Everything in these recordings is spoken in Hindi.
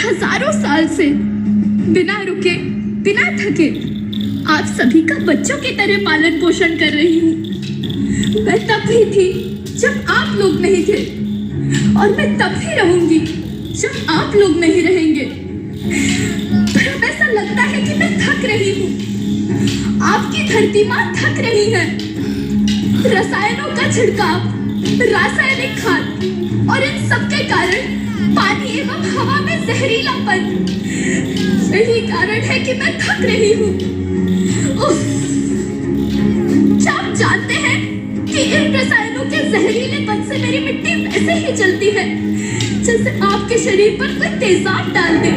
हजारों साल से बिना रुके बिना थके आप सभी का बच्चों की तरह पालन पोषण कर रही हूँ। मैं तब भी थी जब आप लोग नहीं थे और मैं तब भी रहूंगी जब आप लोग नहीं रहेंगे। पर अब ऐसा लगता है कि मैं थक रही हूँ। आपकी धरती माँ थक रही है। रसायनों का छिड़काव, रासायनिक खाद और इन सब के कारण पानी एवं हवा में जहरीलापन, यही कारण है कि मैं थक रही हूँ। क्या आप जानते हैं कि इन रसायनों के जहरीलेपन से मेरी मिट्टी वैसे ही जलती है जैसे आपके शरीर पर कोई तेजाब डाल दे।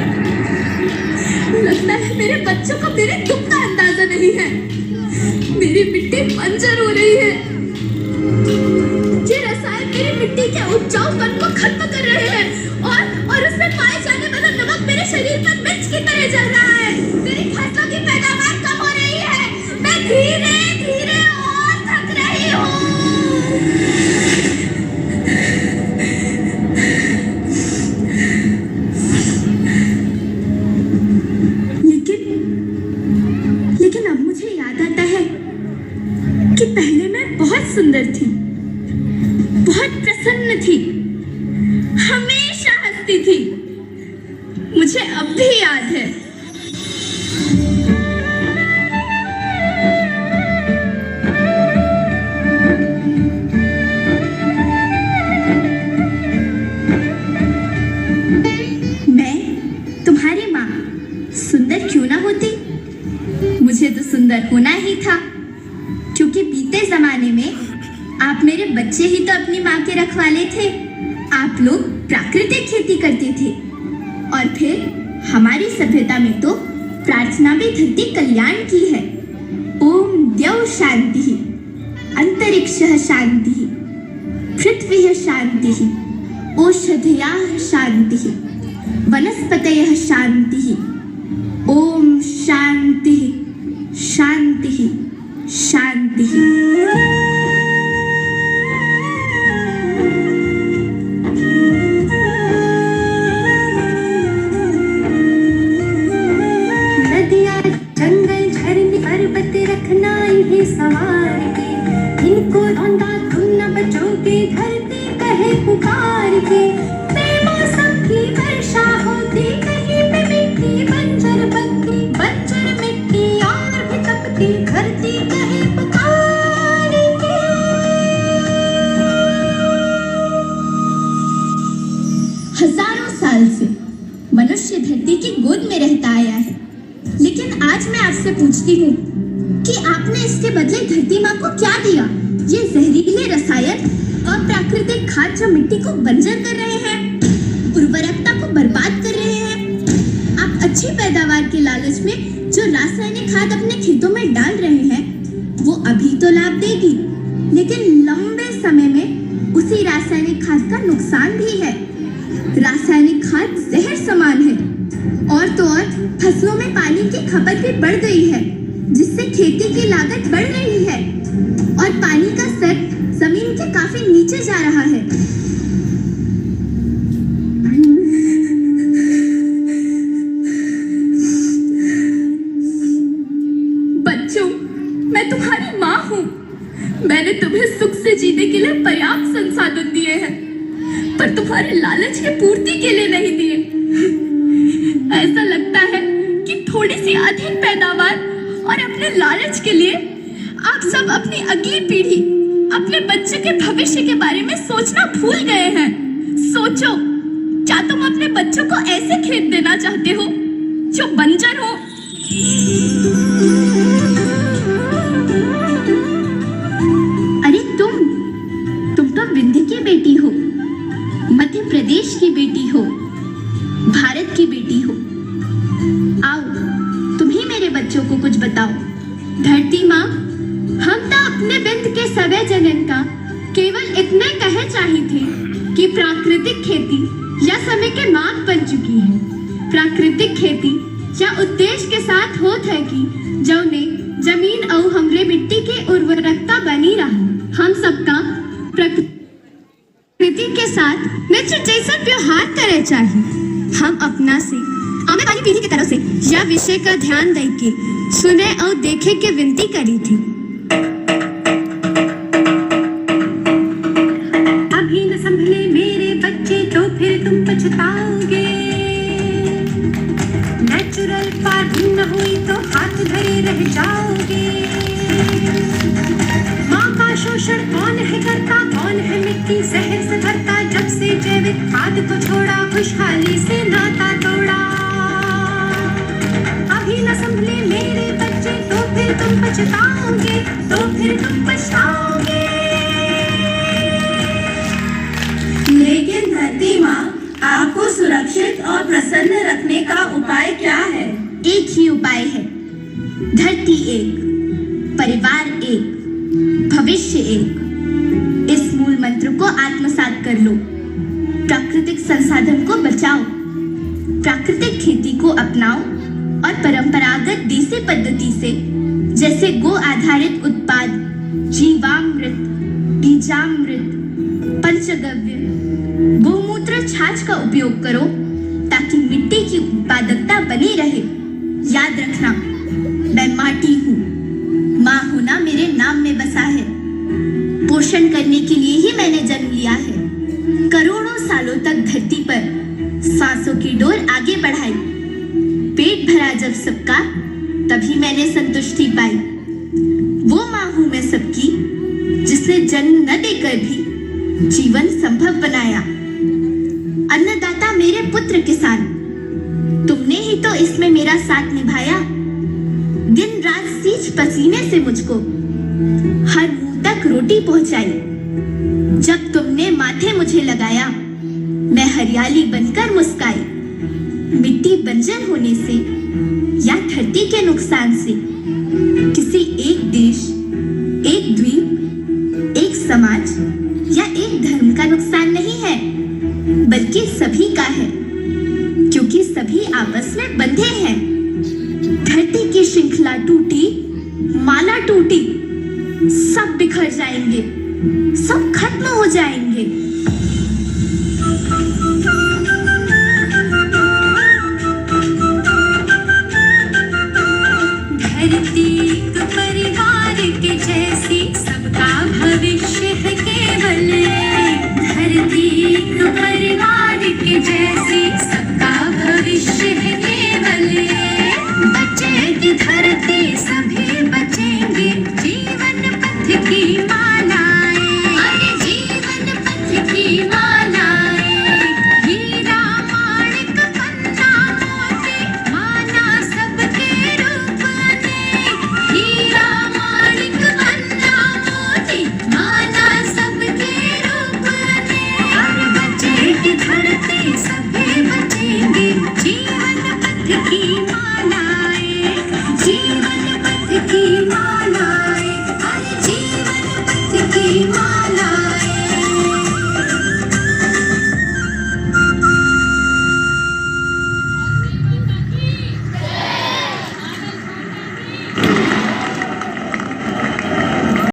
लगता है मेरे बच्चों को मेरे दुख का अंदाजा नहीं है। मेरी मिट्टी बंजर हो रही है। ये रसायन मेरी मिट्टी के उपजाऊपन को खत्म कर रहे हैं और उसमें पाए जाने वाला नमक मेरे शरीर पर मिर्च की तरह जल रहा है। मेरी फसलों की पैदावार कम हो रही है। मैं धीरे धीरे और थक रही हूँ। लेकिन अब मुझे याद आता है कि पहले मैं बहुत सुंदर थी, बहुत प्रसन्न थी, हमेशा हंसती थी। मुझे अब भी याद है। मैं तुम्हारी माँ सुंदर क्यों ना होती? मुझे तो सुंदर होना ही था, क्योंकि बीते जमाने में आप मेरे बच्चे ही तो अपनी माँ के रखवाले थे। आप लोग प्राकृतिक खेती करते थे और फिर हमारी सभ्यता में तो प्रार्थना भी धरती कल्याण की है। ओम द्यौ शांति, अंतरिक्षः शांति, पृथ्वी शांति, औषधयः शांति, वनस्पतयः शांति। ओम शांति शांति शांति। सवार के इनको धोंदा तुम न बचोगे, धरती कहे पुकार के। बेमौसम की वर्षा होती, कहीं पे मिट्टी बंजर बनती, बंजर मिट्टी और भी तपती, धरती कहे पुकार के। हजारों साल से मनुष्य धरती की गोद में रहता आया है, लेकिन आज मैं आपसे पूछती हूँ कि आपने इसके बदले धरती माँ को क्या दिया? ये जहरीले रसायन और प्राकृतिक खाद जो मिट्टी को बंजर कर रहे हैं, उर्वरकता को बर्बाद कर रहे हैं। आप अच्छी पैदावार के लालच में जो रासायनिक खाद अपने खेतों में डाल रहे हैं, वो अभी तो लाभ देगी, लेकिन लंबे समय में उसी रासायनिक खाद का नुकसान भी है। रासायनिक खाद जहर समान है और तो और फसलों में पानी की खपत भी बढ़ गई है, जिससे खेती की लागत बढ़ रही है और पानी का स्तर जमीन के काफी नीचे जा रहा है। बच्चों, मैं तुम्हारी माँ हूँ। मैंने तुम्हें सुख से जीने के लिए पर्याप्त संसाधन दिए हैं, पर तुम्हारे लालच की पूर्ति के लिए नहीं दिए। ऐसा लगता है कि थोड़ी सी अधिक पैदावार और अपने लालच के लिए आप सब अपनी अगली पीढ़ी, अपने बच्चे के भविष्य के बारे में सोचना भूल गए हैं। सोचो, क्या तुम अपने बच्चों को ऐसे खेत देना चाहते हो जो बंजर हो, बच्चों को कुछ बताओ। धरती माँ, हम तो अपने बिंद के सवे जनन का केवल इतने कहे चाही थे कि प्राकृतिक खेती या समय के मांग बन चुकी है। प्राकृतिक खेती या उद्देश्य के साथ होत है कि जौने जमीन और हमरे मिट्टी के उर्वरकता बनी रहा। हम सबका प्रकृति के साथ मित्र जैसा व्यवहार करे चाहिए। हम अपना से आने वाली पीढ़ी की तरफ से यह विषय का ध्यान दे के सुने और देखे के विनती करी थी। अभी न संभले मेरे बच्चे तो फिर तुम पछताओगे। नेचुरल फार्मिंग न हुई तो हाथ धरे रह जाओगे। माँ का शोषण कौन है करता, कौन है मिट्टी जहर से भरता। जब से जैविक खाद को छोड़ा, खुशहाली से नाता तोड़ा। अभी न संभले मेरे बच्चे तो फिर तुम पछताओगे, तो फिर तुम पछताओगे। लेकिन धरती माँ, आपको सुरक्षित और प्रसन्न रखने का उपाय क्या है? एक ही उपाय है, धरती एक, परिवार एक, भविष्य एक। इस मूल मंत्र को आत्मसात कर लो। प्राकृतिक संसाधन को बचाओ, प्राकृतिक खेती को अपनाओ और परंपरागत देसी पद्धति से जैसे गो आधारित उत्पाद, जीवामृत, बीजामृत, पंचगव्य, गोमूत्र छाछ का उपयोग करो ताकि मिट्टी की उत्पादकता बनी रहे। याद रखना, मैं माटी हूँ, माँ होना मेरे नाम में बसा है। पोषण करने के लिए ही मैंने जन्म लिया है। करोड़ों सालों तक धरती पर सांसों की डोर आगे बढ़ाई। पेट भरा जब सबका, तभी मैंने संतुष्टि पाई। वो माँ हूँ मैं सबकी, जिसने जन्म न देकर भी जीवन संभव बनाया। अन्नदाता मेरे पुत्र किसान, तुमने ही तो इसमें मेरा साथ निभाया। दिन रात सींच पसीने से मुझको हर मुंह तक रोटी पहुंचाई। जब तुमने माथे मुझे लगाया, मैं हरियाली बनकर मुस्काई। मिट्टी बंजर होने से या धरती के नुकसान से किसी एक देश, एक द्वीप, एक समाज या एक धर्म का नुकसान नहीं है, बल्कि सभी का है, क्योंकि सभी आपस में बंधे हैं। धरती की श्रृंखला टूटी, माला टूटी, सब बिखर जाएंगे, सब खत्म हो जाएंगे।